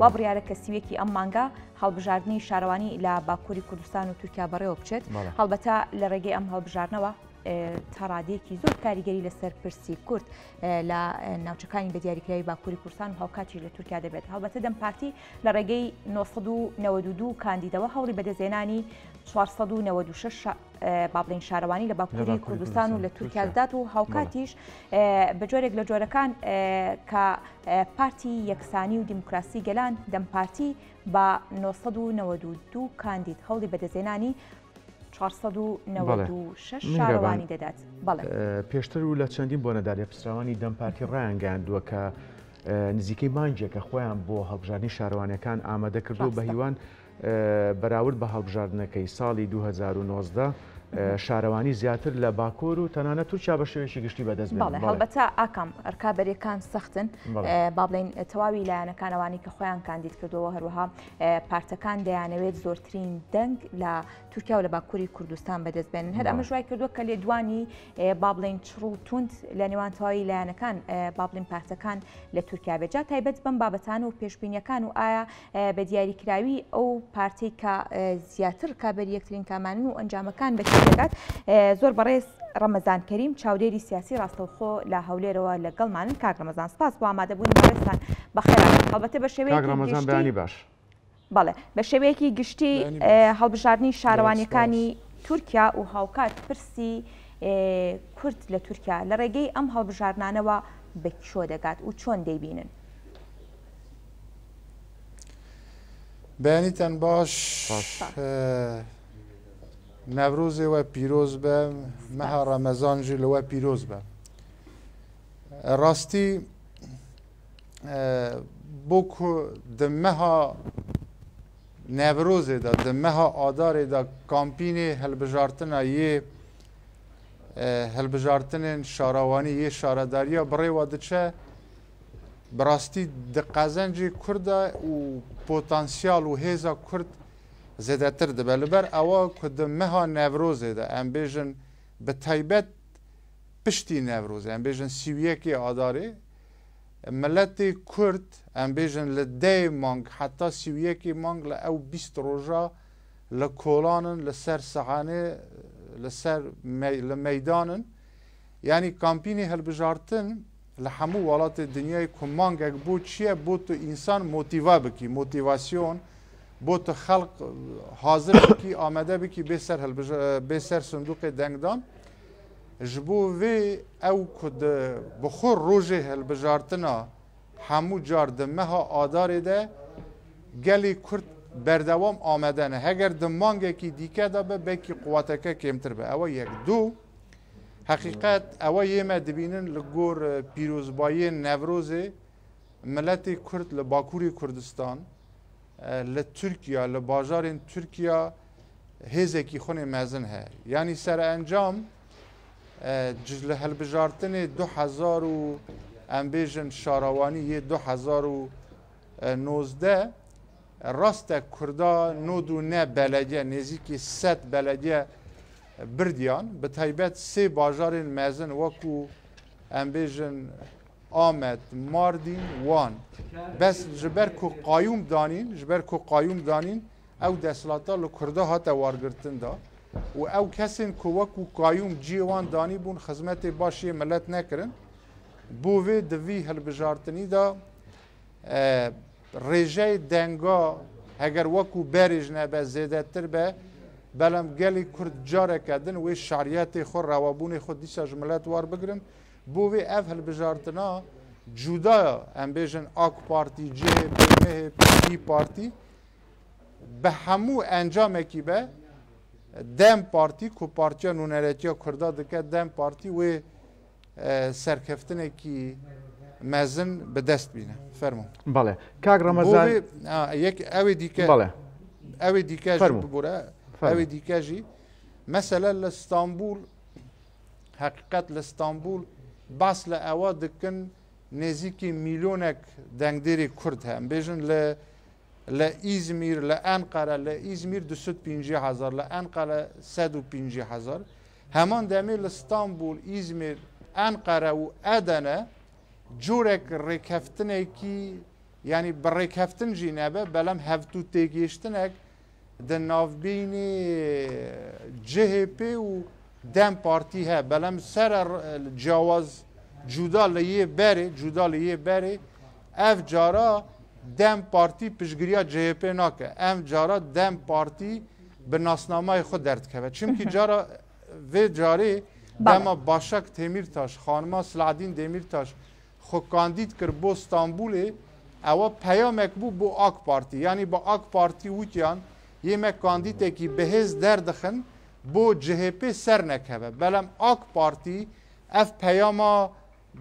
وا بڕیارە کە سویەکی ئەم مانگە هەڵبژاردننی شارەوانی لە باکووری کوردستان و تورکیا بەڕێوە بچێت هەڵبەتە لە ڕێگەی ئەم هەڵبژاردنەوە تا ڕادەیەکی زۆر کاریگەری لەسەر پرسی کورد لە ناوچەکانی بە دیاریکراوی باکووری کوردستان و هاوکاتی لە تورکیا دەبێت هەڵبەتە دەم پارتی لە ڕێگەی 992 کاندیدەوە هەوڵی بەدەستهێنانی 496 با بڵین شارەوانی لە باکووری کوردستان و لە تورکیا دەدات و هاوکاتیش بە جۆرێک لە جۆرەکان کە پارتی یەکسانی و دیموکراسی گەلان دەم پارتی بە 992 کاندید هەوڵی بەدەستهێنانی 496 شارەوانی دەدات. پێشتر و لە چەندین بۆ نەدارێ پسراوانی دەم پارتی ڕایانگەاندووە کە نزیکەی مانجێکە خۆیان بۆ هەڵبژاردننی شارەوانەکان ئامادە کردو بە هیوان بەراورد بە هەڵبژاردنەکەی ساڵی 2019 شارەوانی زیاتر لە باکوور و تەنانەت تورکیا بە شێوەیەکی گشتی بەدەست بێنن. هەڵبەتە ئاکام ڕکابەرەکان سەختن با بڵین تەواوی لایەنەکانەوانی کە خۆیان کاندید کردەوە هەروەها پارتەکان دەیانەوێت زۆرترین دەنگ لە تورکیا و لە باکووری کوردستان بەدەست بێنن هەر ئەمە ژوای کردووە کە لێدوانی با بڵین چڕ و توند لە نێوان تەواوی لایەنەکان با بڵین پارتەکان لە تورکیا بێجا تایبەت بەم بابەتانە و پێشبینیەکان و ئایا بە دیاریکراوی ئەو پارتی کە زیاتر کابەری یەکترین کامانن و ئەنجامەکان بە دەکات زۆر بەڕێز ڕەمەزان کەریم چاودێری سیاسی ڕاستەوخۆ لە هەولێرەوە لەگەڵمانن کاک ڕەمەزان سپاس بۆ ئامادەبوونی بەڕێستان بەخێر هەڵبەتە بە شێوەیەکی باش بەڵێ بە شێوەیەکی گشتی هەڵبژاردننی شارەوانیەکانی تورکیا و هاوکات پرسی کورد لە تورکیا لە ڕێگەی ئەم هەڵبژاردنانەوە بەکشۆ دەگات و چۆن دەیبینن بەیانیتان باش نەڤڕۆزێ وە پیرۆز بە مەها ڕەمەزانژی لەوە پیرۆز بە ڕاستی بۆ دمەها نەڤڕۆزێدا دمەها ئادارێدا کامپینێ هەلبژارتنە یێ هەلبژارتنên şarawanî yê şaredariya birêwa diçe bi rastî di qezencê Kurd de û potansiyal û hêza Kurd zêdetir dibe li ber ewa ku di meha Newrozê de em bêjin bi taybet piştî Newrozê em bêjin sîwiyekê adarê milletê Kurd em bêjin li dê mang heta sîwiyekê mang li ew 20 roja li kolanin li ser sihanê li ser li meydanin yanî kampînê hilbijartin li hemû welatê dinyayê ku mangek bû çi ye bû tu însan motiva bikî motivasyon بۆ تو خەڵق حاضر بکی ئامادە بکی بێ سەر سندوقê dengdan ji bo vê ew ku bi xwe rojê hilbijartina hemû car di meha adarê de gelê Kurd berdewam amade ne heger di mangekî dîke de be belkî quweteke kêmtir be ew yek du heqîqet ew yê me dibînin li gor pîrozbayiyên Newrozê milletê Kurd li Bakurê Kurdistan li Türkiye li bajarên Türkiye hêzekî xwe mezin heye yanî serencam li hilbijartinê 2000 û em bêjin şarawanî yê 2019 rastek Kurda nod û ne belediye nêzîkî 100 belediye birdiyan bi taybet sê bajarên mezin wekû em bêjin Amed, Mardin, Wan. Bes ji ber ku qayûm danîn, ji ber ku qayûm danîn, ew deslata li Kurda hate wargirtin da û ew kesên ku wekû qayûm ciyê wan danî bûn xizmetê başiyê millet nekirin. Bo vê di vî hilbijartinî da rêjeyê denga heger wekû berê ji nebe zêdetir be belem gelê Kurd careke din wê şeriyetê xwe rewabûnê xwe dîsa ji millet war bigirin. بۆ vê ev hilbijartina cudaya em bêjin AK Partî, CHP, MHP, İYİ Partî bi hemû encamekî be Dem Partî ku Partiya Nûneretiya Kurda dike Dem Partî wê serkeftinekî mezin bi dest bîne. Fermo. Bale. Kak Ramazan yek evê dîke evê dîke jî bibûre evê dîke jî mesela li İstanbul heqîqet li İstanbul bas li ewa dikin nêzîkî milyonek dengderê Kurd he em bêjin li İzmîr li Enqere li İzmîr 250,000 li Enqere 150,000 heman demê li İstanbul İzmîr Enqere û Edene corek rêkeftinekî یعنی بڕێکهفتن ژی نەبە بەلەم هەفت و تێگەیشتنێک د ناوبینی CHP و دەم پارتی هەیە بەلەم سەرە جیاواز جودا لە یê berê cuda li yê berê ev cara dem partî piştgiriya CHP nake em cara dem partî bi nasnamayê xwe derdikeve çimkî cara vê carê dema Başak Temîrtaş xanima Siladîn Demîrtaş xwe kandîd kir bo Stenbolê ewa peyamek bû bo AK Partî yanî bi AK Partî witiyan yê me kandîtekî bihêz derdixin bo CHP ser nekeve belem AK Partî ev peyama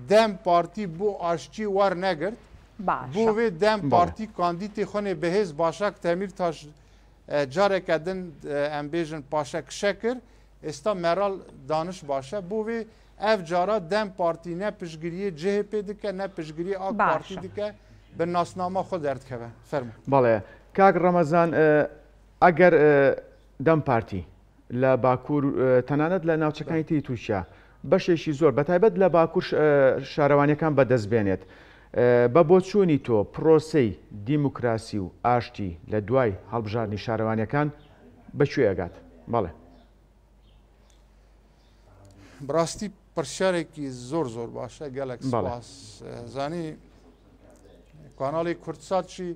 dem partî bo aşçî war negirt bo vê dem partî kandîtê xwe bihêz Başak Temîrtaş careke din em bêjin paşekişe kir êsta meral daniş başe bo vê ev cara dem partî ne piştgiriyê CHP dike ne piştgiriyê AK Partî dike bi nasnama xwe derdikeve fermo بەڵێ کاک ڕەمەزان ئەگەر دەم پارتی لە باکوور تەنانەت لە ناوچەکانی تی تووشە بەشێکی زۆر بەتایبەت لە باکوور شارەوانیەکان بەدەستبێنێت بە بۆچوونی تۆ پرۆسەی دیموکراسی و ئاشتی لە دوای هەڵبژاردننی شارەوانیەکان بەکوێ ئەگات بەڵێ بڕاستی پرسیارێکی زۆر زۆر باشە gelek سپاس زانی کاناڵی کورتساتچی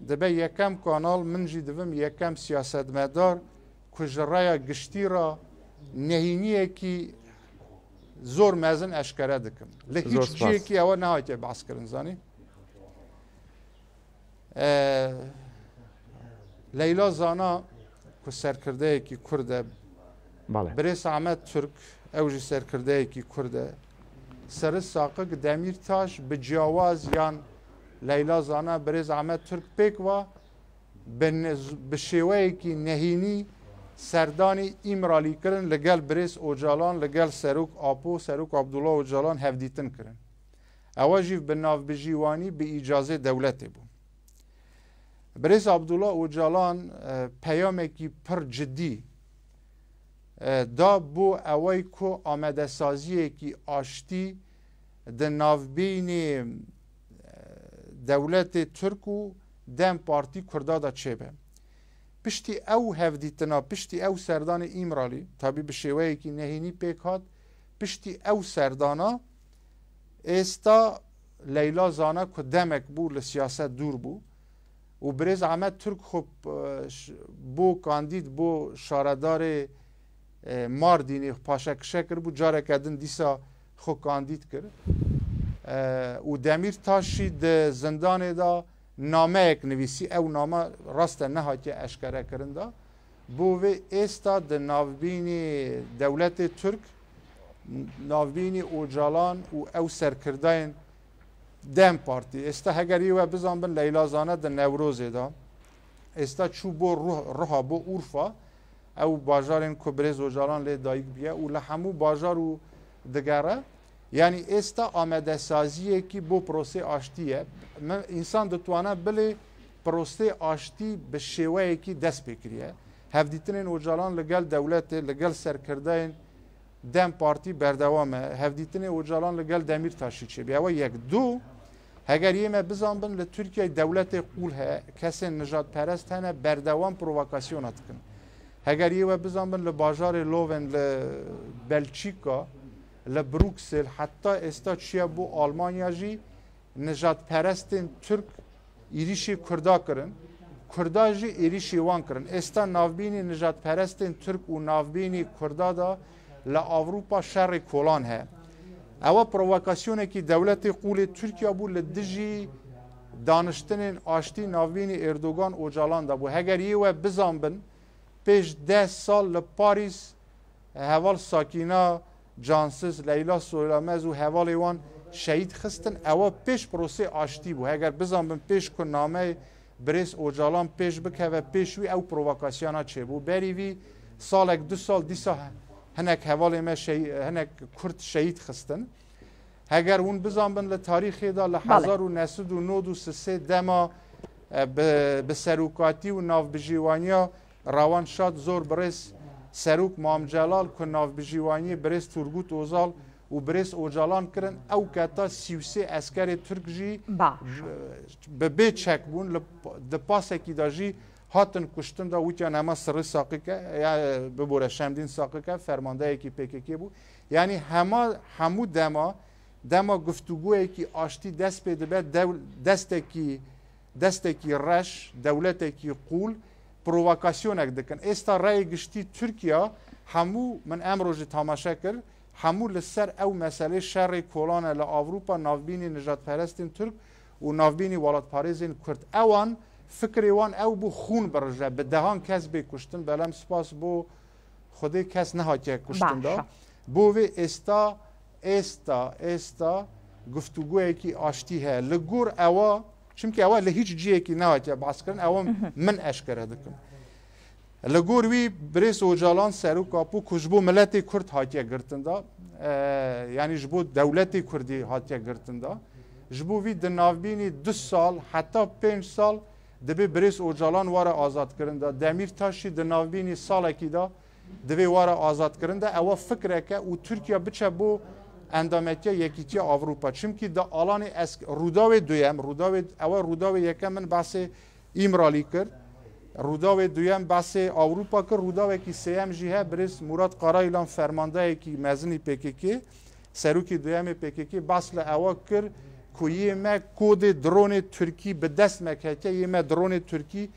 دەبێ یەکەم کانال منجی دەبم یەکەم سیاسەتمەدار ku ji raya giştî ra nehîniyekî zor mezin eşkere dikim li hiç ciyekî ewe nehatiye behs kirin zanî Leyla Zana ku serkirdeyekî Kurd e Birêz Ahmed Türk ew jî serkirdeyekî Kurd e serî Saqik Demîrtaş bi ciyawaz yan Leyla Zana Birêz Ahmed Türk pêk wa bi şêweyekî nehînî سەردانی ئیمرالی kirin li gel Birêz Ocalan li gel Serok Apo Serok Abdullah Ocalan hevdîtin kirin ewe jî bi navbijîwanî bi îcazê dewletê bû Birêz Abdullah Ocalan peyamekî pir ciddî da bû ewey ku amedesaziyekî aştî di navbînê dewletê Türk û dem partî Kurda da çêbe piştî ew hevdîtina piştî ew serdanê îmralî tabî bi şêweyekî nehînî pêk hat piştî ew serdana êsta Leyla Zana ku demek bû li siyaset dûr bû û Birêz Ahmed Türk xwe bû kandîd bû şaredarê Mardînê paşekişe kir bû careke din dîsa xwe kandîd kir û Demîrtaş jî di zindanê da nameyek nivîsî ew nama rast e nehatiye eşkere kirin da bo vê êsta di navbînê dewletê Türk navbînê Ocalan û ew serkirdayên dem partî êsta hegerî we bizanbin Leyla Zana di Newrozê da êsta çû bo riha bo Urfa ew bajarên ku Birêz Ocalan lê dayîk biye û li hemû bajar û digere yani êsta amedesaziyekî bo prosê aştî ye însan ditwane bilê prosê aştî bi şêweyekî dest pê kiriye hevdîtinên Ocalan li gel dewletê li gel serkirdeyên dem partî berdewam e hevdîtinê Ocalan li gel Demîrtaşî çêbî ewe yek du heger yê me bizanbin li Tirkiyeyê dewletê qûl heye kesên nijadperest hene berdewam provokasyona dikin heger yê we bizanbin li bajarê Loven li Belçîka li Bruxelles heta êsta çiye bû Almanya jî nijadperestên Türk êrişî Kurda kirin Kurda jî êrişî wan kirin êsta navbînê nijadperestên Türk û navbînê Kurda da li Avrupa şerê kolan heye ewa provokasyonekî dewletê qûlê Tirkiye bû li dijî daniştinên aştî navbînê Erdogan Ocalan da bû heger yê we bizanbin pêş 10 sal li Parîs heval Sakîna Cansız Leyla Soylamez û hevalê wan şehîd xistin ewa pêş prosê aştî bû heger bizanbin pêş ku nameyê Birêz Ocalan pêş bikeve pêş wî ew provokasyona çêbû berî vî salek du sal dîsa hinek hevalê me hinek Kurd şehîd xistin heger hûn bizanbin li tarîxê da li 1993 dema bi serokatî û navbijîwaniya rawan şad zor Birêz Serok Mam Celal ku navbijîwaniyê Birêz Turgut Ozal û و برێس ئۆجاڵان کردن ئەو کاتا 33 ئەسکەری تورک ژی بەبێ چەک بوون لە پاسێکی داژی هاتن کوشتندا وتیان ئەمە سڕی ساقیکە ببورە شەمدین ساقیکە فەرماندەیەکی پێکێکی بوو یعنی هەموو دەما گفتوگویەکی ئاشتی دەست پێ دەبێت دەستێکی ڕەش دەولەتێکی قوڵ پرۆڤاکاسیۆنێک دەکەن ئێستا ڕای گشتی تورکیا هەموو من ئەمڕۆژی تاماشا کرد هەموو لەسەر ئەو مەسەلەی شەڕی کۆڵانە لە ئاڤروپا ناوبینی نژادپەرستین تورک و ناوبینی وڵاتپارێزین کورد ئەوان فکری وان ئەو بوو خون بڕژە بە دەهان کەس بێ کوشتن بەلەم سپاس بۆ خودی کەس نەهاتیە کوشتندا بۆ وێ ئێستا گفتوگویەکی ئاشتی هەیە لە گۆر ئەوە چونکە ئەوە لە هیچ جیەکی ناواتیە باسکردن ئەوە من ئەشکرە دەکەم لە گۆر وی برێس ئۆجاڵان سەر و کاپوو کوژ بۆ ملەتی کورد هاتیە گرتندا یعنی ji بۆ دەولەتی کوردی هاتیە گرتندا ji بۆ وی di navbînî 2 sal heta 5 sal دەبێ برێس ئۆجاڵان وارە ئازادکردندا دەمیر تاشی di navbînî salekî da divê wara azadkirinda ewa fikreke û Tirkiye biçe bû endametiya yekîtiya Avrupa çimkî di alanê rûdawê duyem ewa rûdawê yekem min basê îmralî kir rûdawê duyem basê Avrupa kir rûdawekî sêyem jî he birêz Murat Qaraylan fermandayekî mezinî PKK serokî duyemê PKK bas li ewa kir ku yê me kodê dronê Tirkî bi dest me ketiye yê me dronê Tirkî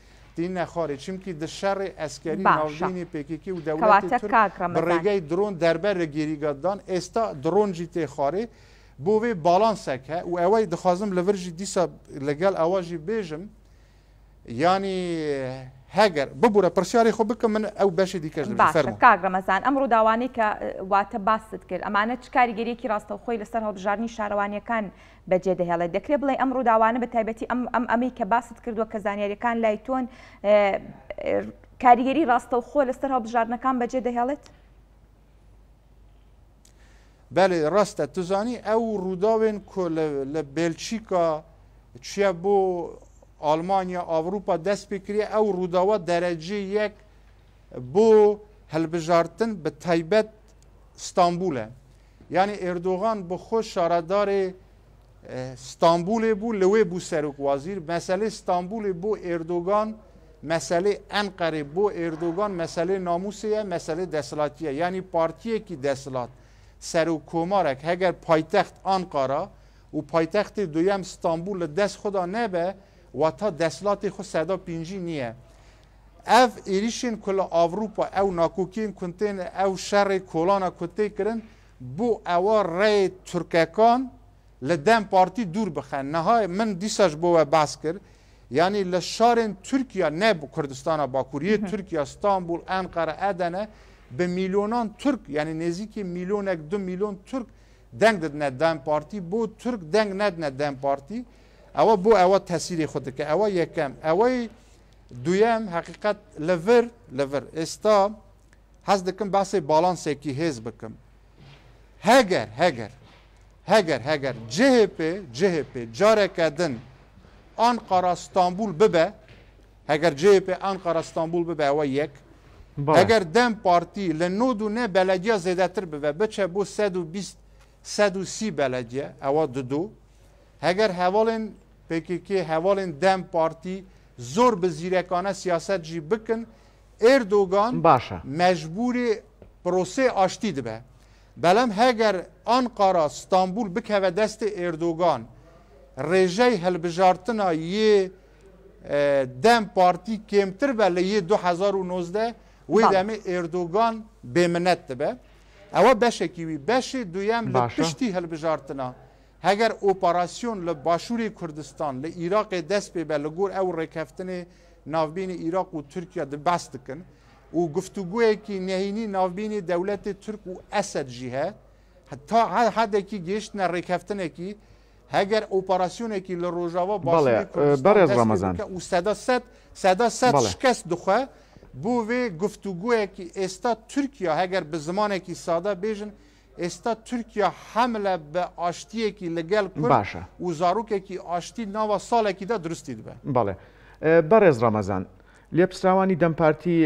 نخاره چیمکی د شر اسکری ناوبینی پکیکی و دولت ترک برگای درون دربر گیریگادان استا درون جیته خاره بووی بالانسک ها و اوای دخوازم لورجی دیسا لگل اواجی بیجم یعنی هەگەر ببوورە پرسیاری خۆ بکەم من ئەو بەشی دیکەش کاک ڕەمەزان ئەمڕۆ داوانەی کە واتە باست کرد ئەمانە چ کاریگەریەکی ڕاستەوخۆی لەسەر هەڵبژاردننی شارەوانیەکان بەجێ دەهێڵێت دەکرێت بڵێ ئەمڕۆ داوانە بە تایبەتی ئەمەی کە باست کردووە کە زانیاریەکان لای تۆن کاریگەری ڕاستەوخۆ لەسەر هەڵبژاردنەکان بەجێ دەهێڵێت؟ بەێ ڕاستە توزانی ئەو ڕووداوێن لە بێلچیکا چیە بۆ ئالمانیا ئاوروپا دەست پێکرێ ئەو ڕووداوە دەرەجێ یەک بۆ هەلبژارتن بە تایبەت ستامبولە یعنی ئێردۆغان بە خۆش شارەدارێ ستامبولێ بوو لەوێ بوو سەرۆکوازیر مەسەلەی ستامبولێ بۆ ئێردۆگان مەسەلەی ئەنقەرێ بۆ ئێردۆگان مەسەلەی ناموسەیە مەسەلەی دەسەڵاتیە یعنی پارتیەکی دەسەڵات سەرۆکۆمارێک هەگەر پایتەخت ئانقارا و پایتەختی دویەم ستامبول لە دەست خۆدا نەبە واتە دەسەڵاتی خۆ سەدا پێنجی نییە ئەv ێریشên ku li Avrupa ew nakokiyên kuntên ew şerê kolana ku tê kirin bû ewa reyê Türkekan li dem partî dûr bixen nihayê min dîsa ji bo we behs kir yanî li şarên Tirkiya ne Kurdistana Bakuriyê Tirkiya Stanbul Enqere Edene bi milyonan Türk yani nêzîkî milyonek 2 milyon Türk deng didine dem partî bû Türk deng nedine dem partî ewa bû ewa tesîrê xwe dike ewa yekem ewayî دویم حقیقت لور استا هز دکم بحث بالانس کی هز بکم هگر CHP جاره کدن Ankara İstanbul bibe هگر CHP Ankara İstanbul bibe و یک هگر dem parti لنودو نه بلدیه زیادتر bibe بچه بو 120 بلدیه اوا دو هگر حوالن PKK حوالن dem parti زۆر بە زیرەکانە سیاست جی بکن ئێردۆگان باشە مەجبوری پرۆسێ ئاشتی دەبێ بەلەم هەگەر ئەنقارا ستامبول بکەوە دەستی ئێردۆگان ڕێژەی هەلبژارتنە یێ دەم پارتی کێمتر بە لە یێ 2019 وێ دەمێ ئێردۆگان بێمنەت دەبێ ئەوە بەشێکی وی بەشی دویەم لە پشتی هەلبژارتنە هەگەر ئۆپاراسیۆن لە باشووری کوردستان لە عێراقê دەست پێ بە لە گۆر ئەو ڕێکەفتنê ناوبینی عێراق و تورکیا دەباس دکن و گفتوگویەکی نهێنی ناوبینی دەولەتی تورک و ئەسەد جی هەیە تا حدێکی گەیشتنە ڕێکەفتنێکی هەگەر ئۆپاراسیۆنێکی لە ڕۆژاوا باشووری کوردستان و سەدا سەد شکست دخوە بۆ وێ گفتوگویەکی ئێستا تورکیا هەگەر بە زمانێکی سادا بێژن ئێستا تورکیا حملە بە ئاشتیەکی لەگەل کورد و زارۆکێکی ئاشتی ناوە ساڵێکیدا درستی دەبێت بەڵێ بەڕێز ڕەمەزان لێپسراوانی دەمپارتی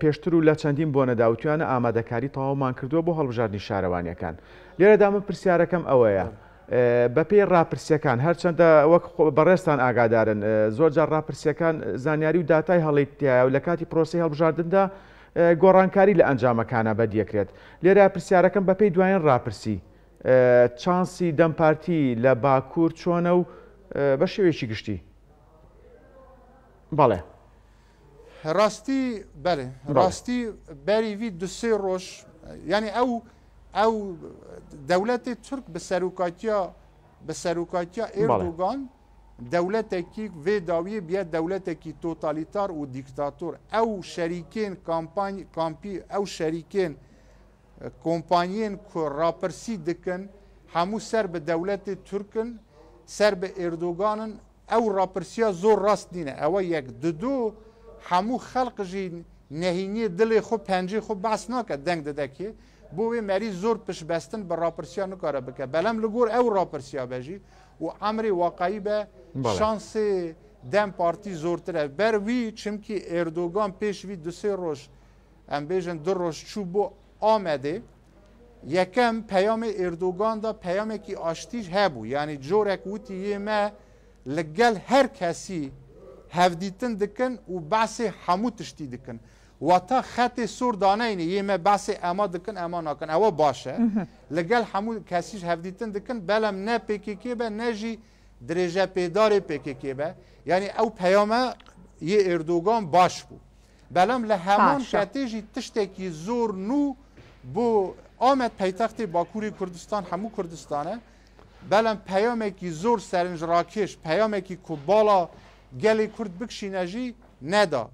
پێشتر و لە چەندین بۆ نەداوتویانە ئامادەکاری تەواومان کردووە بۆ هەڵبژاردننی شارەوانیەکان. لێرەدا من پرسیارەکەم ئەوەیە بەپێی ڕاپرسیەکان هەرچەندە وەک بەڕێستان ئاگادارن زۆرجار ڕاپرسیەکان زانیاری و داتای هەڵیتیایە و لە کاتی پرۆسی هەڵبژاردندا گۆڕانکاری لە ئەنجامەکانە بەدیەکرێت. لێرە پرسیارەکەم بەپێی دوایین ڕاپرسی چانسی دەمپارتی لە باکوور چۆنە و بە شێوەیەکی گشتی؟ بەڵێ ڕاستی بەێ ڕاستی بەریوی دوسێ ڕۆژ ینی ئەو دەولەتی تورک بە سەرۆکاتیا ئێردوگان دەولەتێکی vê dawiyê biye dewletekî totalitar û dîktatۆr ew şerîkên kampî ew şerîkên kompanyên ku rapirsî dikin hemû ser bi dewletê Türkin ser bi Erdoganin ew rapirsiya zor rast nîne ewe yek didu hemû xelq jî nehîniyê dilê xwe pencê xwe behs nake deng didekê بۆ wê merî zor pişbestin bi rapirsiya nikare bike belem li gor ew rapirsiya be jî û emrê waqayî be şansê dem partî zortir e ber wî çimkî Erdogan pêş wî dusê roj em bêjin du roj çû bo Amedê yekem peyamê Erdogan da peyamekî aştî hebû yanî corek witî yê me li gel her kesî hevdîtin dikin û behsê hemû tiştî dikin wata xetê sor daneyînê yê me behsê ema dikin ema nakin ewe baş e li gel hemû kesî hevdîtin dikin belem ne PKK be ne jî dirêje pêdarê PKK be yanî ew peyame yê Erdogan baş bû belem li heman ketê jî tiştekî zor nû bo Amed peytextê Bakurê Kurdistan hemû Kurdistan e belem peyamekî zor serinjrakêş peyamekî ku bala gelê Kurd bikişîne jî neda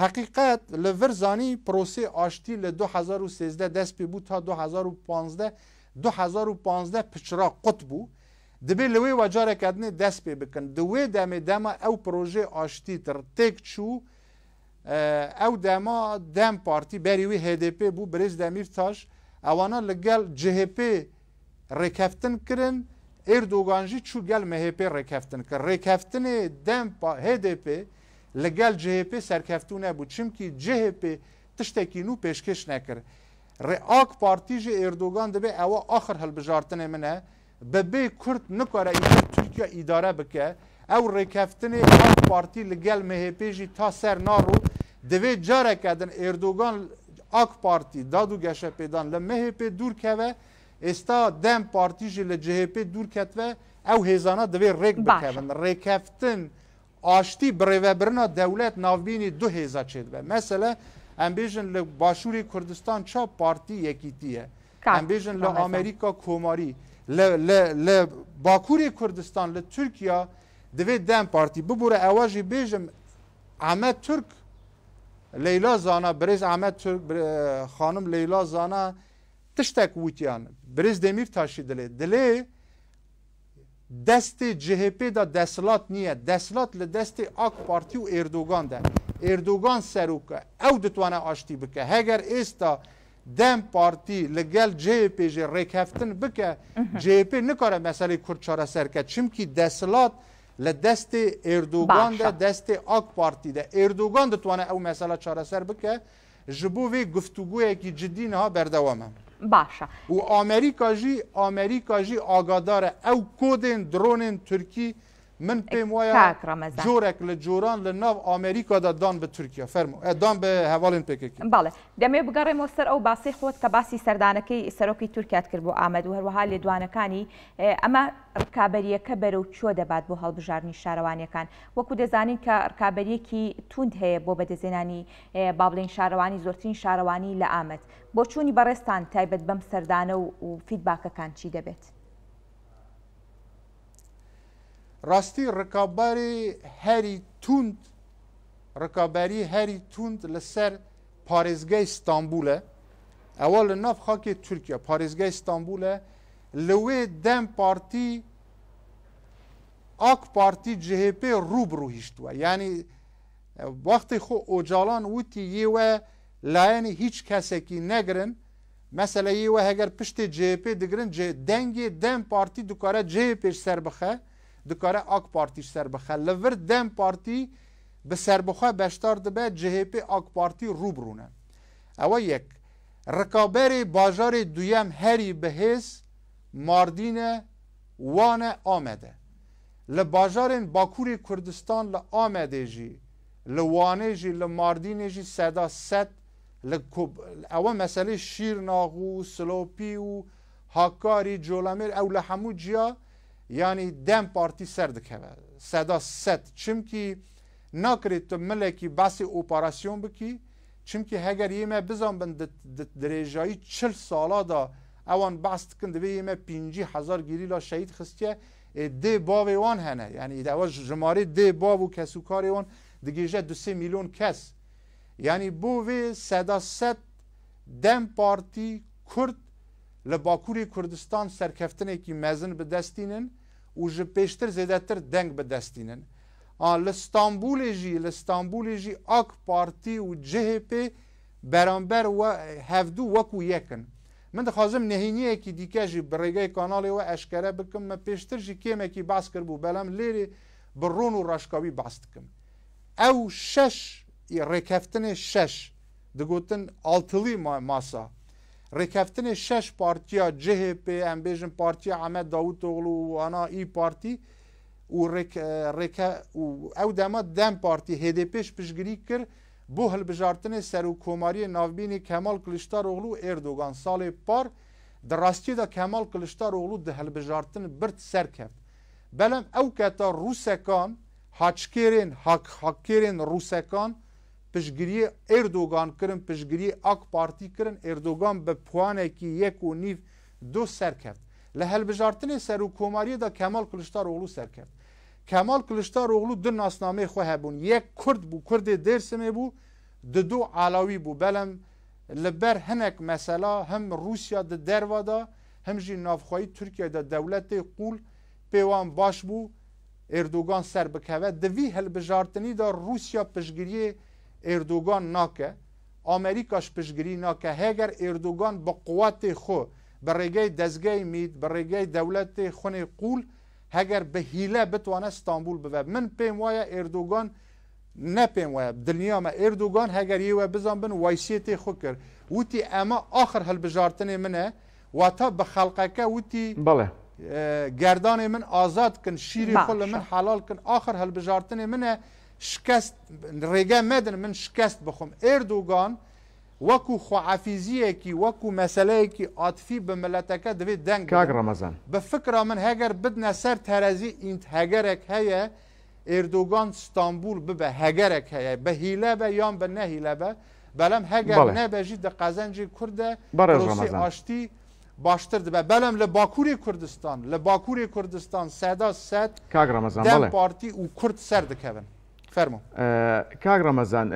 حقیقت لور زانی پروسه آشتی ل 2013 دست پی بود تا 2015 پچرا قط بو دبی لوی وجاره کردن دست پی بکن دوی دما او پروژه آشتی تر تک چو او دم پارتی بریوی HDP بو بریز دمیرتاش اوانا لگل CHP رکفتن کرن اردوغان جی چو گل MHP رکفتن کرن رکفتن دم HDP لگل CHP سرکفتو نبود چمکی CHP تشتکی نو پیشکش نکر آک پارتی جی اردوگان دبی اوا آخر هلبجارتنه منه ببی کرد نکاره ایتر ترکیه اداره بکه او رکفتنه آک پارتی لگل MHP جی تا سر نارو دوی جاره کدن اردوگان آک پارتی دادو گشه پیدان لMHP دور که و استا دم پارتی جی لCHP دور کتوه او هزانه دوی رک بکن رکفتن آشتی برنا دولت ناوبینی دو هزا چید به مثلا ام بیژن ل باشوری کردستان چا پارتی یکیتیه ام بیژن ل آمریکا کوماری ل باکوری کردستان ل ترکیه دوی دم پارتی ببوره اواجی بیژم احمد ترک لیلا زانا برز احمد ترک خانم لیلا زانا تشتک ویتیان برز دمیر تاشی دلی دست CHP da deslat niye? Deslat li destê AK Parti û Erdogan de. Erdogan serûka ew ditwane aştî bike. Heger êsta Dem Partî li gel CHP jê rêkeftin bike, CHP nikare meselê Kurd çareser ke. Çimkî deslat li destê Erdogan de destê AK Partî de. Erdogan ditwane ew mesela çareser bike. Ji bo vê guftûguyekî ciddî niha berdewam e. باشە و ئامریکا ژی ئاگادارە ئەو کۆدێن درۆنên تورکی من پێم وایە جۆرێک لە جۆران لە ناو ئامریکادا دان بە تورکیا فەرمو دان بە هەواڵێن پێکێکی بەڵێ دەمێ بگەڕێمەوە سەر ئەو باسی خۆت کە باسی سەردانەکەی سەرۆکی تورکیات کرد بۆ ئامەد و هەروەها لێدوانەکانی ئەمە ڕکابەریەکە بەرەو چۆ دەبات بۆ هەڵبژاردننی شارەوانیەکان وەکو دەزانین کە ڕکابەریەکی توند هەیە بۆ بەدەزێنانی با بڵێن شارەوانی زۆرترین شارەوانی لە ئامەد بۆ چوونی بەڕێستان تایبەت بەم سەردانە و فیدباکەکان چی دەبێت؟ راستی ڕکابەری هەری توند لەسەر پارێزگای ستانبولە ئەوە لە ناو خاکێ تورکیا پارێزگای ستانبولە لەوێ دەم پارتی ئاک پارتی CHP ڕوبڕوو هیشتووە یعنی وەختی خۆ ئۆجاڵان وتی یێوە لایەنی هیچ کەسێکی نەگرن مەسەلە یێوە هەگەر پشتێ CHP دەگرن دەنگێ دەم پارتی دوکارە CHP سەر بخە دکاره آک پارتیش سر بخه لور دم پارتی bi serbixwe beşdar dibe CHP AK Parti rûbrûne. Ew yek. Rikaberê bajarê duyem herî bihêz Mardîne wane Amedê. Li bajarên Bakurê Kurdistan li Amedê jî, li Wanê jî, li Mardînê jî seda set ew meselê Şîrnax û Silopî û Hakkari, Colemêr ew li hemû ciya yanî Dem Partî ser dikeve. Seda set. Çimkî nakirê tu milekî basê operasyon bikî, çimkî heger yê me bizanbin di dirêjayî 40 sala da ewan behs dikin divê yê me 50,000 gîrîla şehîd xistiye dê bavê wan hene. Yani ew jimarê dê bav û kesûkarê wan digêje 2-3 milyon kes. Yani bu vê seda set Dem Partî Kurd li Bakurê Kurdistan serkeftinekî mezin bidestînin û ji pêştir zêdetir deng bidestînin. Li Stenbolê jî AK Partî û CHP beramber hevdû wekû yekin. Min dixwazim nehîniyekî dîke jî bi rêgeyê kanalê we eşkere bikim. Me pêştir jî kêmekî behs kirbû belem lêrê bi ron û raşkavî behs dikim. Ew şeş rêkeftinê şeş digotin altılî masa. Rêkeftinê şeş partiya CHP, em bêjin Partiya Ahmed Davutoğlu û ana İYİ Partî û ew dema Dem Partî HDP piştgirî kir بۆ هەلبژارتنê serokkomariyê navbînê Kemal Kılıçdaroğlu Erdogan salê par di rastiyê de Kemal Kılıçdaroğlu di helbijartin birt serkeft. Belem ew keta Rûsekan haçkêrên hakkêrên Rûsekan piştgiriyê Erdogan kirin, piştgiriyê AK Partî kirin. Erdogan bi puanekî 1.5 do serkeft. Li helbijartinê serokkomariyê de Kemal Kılıçdaroğlu serkeft. Kemal Kılıçdaroğlu di nasnamê xwe hebûn. Yek Kurd bû, Kurdê Dêrsimê bû, di du Alawî bû. Belem li ber hinek mesela hem Rûsya di derva da hem jî navxwayî Tirkiyeyê de dewletê qûl pê wan baş bû Erdogan ser bikeve. Di vî hilbijartinî de Rûsya piştgiriyê Erdogan nake. Amerîka ji piştgirî nake. Heger Erdogan bi quwetê xwe bi rêgeyê dezgehê mîd, bi rêgeyê dewletê xwinê qûl heger bi hîle bitwane Stenbol bibe. Min pêm waya Erdogan ne pêm waya. Dilniya me Erdogan heger yê we bizanbin weysiyetê xwe kir. Witî ema axir hilbijartinê min e wata bi xelqeke witî gerdanê min azad kin, şîrê xwe li min helal kin. Axir hilbijartinê min e şikest rêge medin min şikest bixwim. Erdogan وەکو خواعەفیزیەکی وەکو مەسەلەیەکی ئاتفی بە ملەتەکە دەبێت دەنگ ڕەمەزان بە فکرا من هەگەر بدنە سەر تەرەزی ئینت هەگەرێک هەیە ئێردۆگان ستانبول ببە هەگەرێک هەیە بە هیلە بە یان بە نەهیلە بە بەلەم هەگەر نەبەژی دە قەزەنجی کوردە ڕۆسی ئاشتی باشتر دەبە بەلەم لە باکووری کوردستان لە باکووری کوردستان سەدا سەد دەم پارتی و کورد سەر دەکەون کاک ڕەمەزان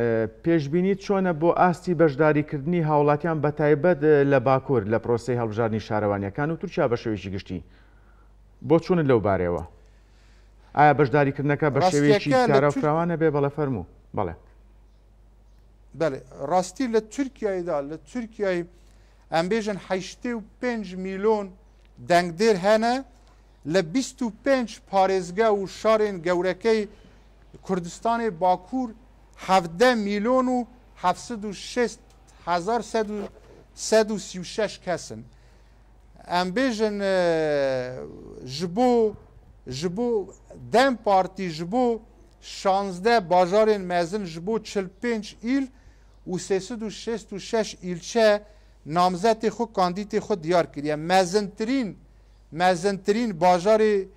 پێشبینیت چۆنە بۆ ئاستی بەشداریکردنی هاوڵاتیان بە تایبەت لە باکوور لە پرۆسەی هەڵبژاردننی شارەوانیەکان و تورکیا بە شێوەیەکی گشتی بۆ چوونت لەو بارەوە ئایا بەشداریکردنەکە بە شێوەیەکی کاراوفراوانە بێ بەڵێ فەرموو بەڵێ بەێ ڕاستی لە تورکیایدا لە تورکیای ئەم بێژن 85 میلیۆن دەنگدێر هەنە لە 25 پارێزگا و شارên گەورەکەی کوردستانی باکوور 17 میلیۆن و 706,136 kesin. Em bêjin ji bo Dem Partî ji bo 16 bajarên mezin ji bo 45 îl û 366 îlçe namzetê xwe kandîtê xwe diyar kiriye. Mezintirîn bajarê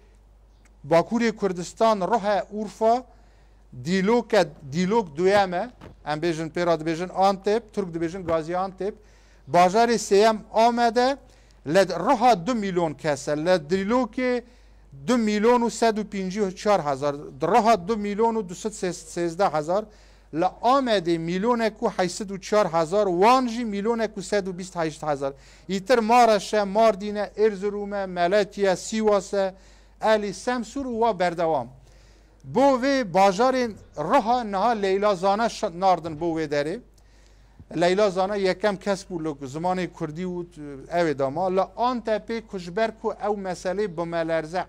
Bakurê Kurdistan Rohe Urfa dîlok duyem e em bêjin pêra dibêjin Antep, Türk dibêjin Gaziantep. Bajarê sêyem Amedê li Roha 2 milyon kes e. Li dîlokê 2 milyon û 154,000. Di Roha 2 milyon û 213,000. Li Amedê milyonek û 804,000 wan jî milyonek û 128,000. Îtir Maraşe, Mardîne, Erzurumê, Meletiye, Sîwasê, Elî Semsûr û wa berdewam. Bo vê bajarên Riha niha Leyla Zana nardin bo wê derê. Leyla Zana yekem kes bû li zimanê Kurdî û ew ê dama. Li Antepê ku ji ber ku ew meselê bi melerze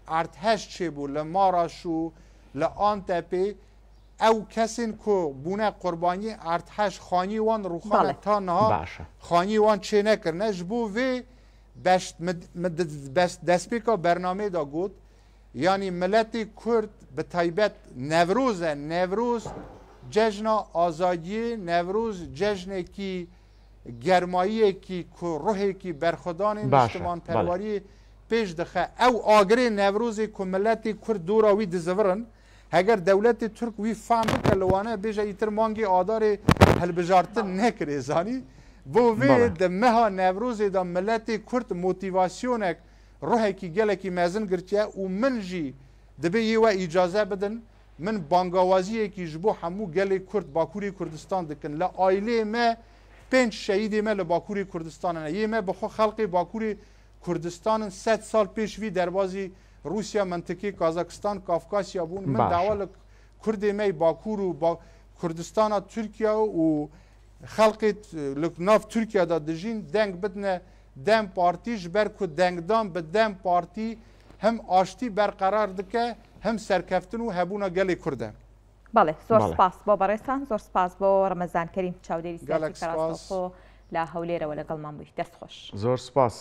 erdheş çêbû li Maraş û li Antepê ئەو کەسین کۆ بوونە قوربانی ئارتحەش خانی وان ڕووخانە تا نەها خانی وان چێ نەکردنە ji بۆ vê destpêka bernamê da got yanî miletê Kurd bi taybet Newroz e Newroz cejna azadiyê Newroz cejnekî germayiyekî ku ruhekî berxwedanê niştimanperwariyê pêş dixe ew agirê Newrozê ku miletê Kurd dora wî dizivirin heger dewletê Türk wî fehm bike li wane bêje îtir mangê adarê hilbijartin nekirê zanî bo vê di meha Newrozê da miletê Kurd motivasyonek ruhekî gelekî mezin girtiye û min jî dibe yê we îcaze bidin min bangawaziyekî ji bo hemû gelê Kurd Bakurê Kurdistan dikin li ailê me 5 şehîdê me li Bakurê Kurdistanê ne yê me bixwe xelkê Bakurê Kurdistanın 7 sal pêş vî derbazî Rusya mentikê Kazakistan Kafkasya bûn min dawa li Kurdê me Bakur û Kurdistana Tirkiye û xelkê li nav Tirkiye da dijîn deng bidine dem partî ji ber ku dengdan bi dem partî hem aştî berqerar dike hem serkeftin û hebûna gelê Kurd e. بەڵێ زۆر سپاس بۆ بەڕێستان زۆر سپاس بۆ ڕەمەزان کەریم چاودێری سیاسی کەڕاستەوخۆ لە هەولێرەوە لەگەڵمان بوویت دەست خۆش زۆر سپاس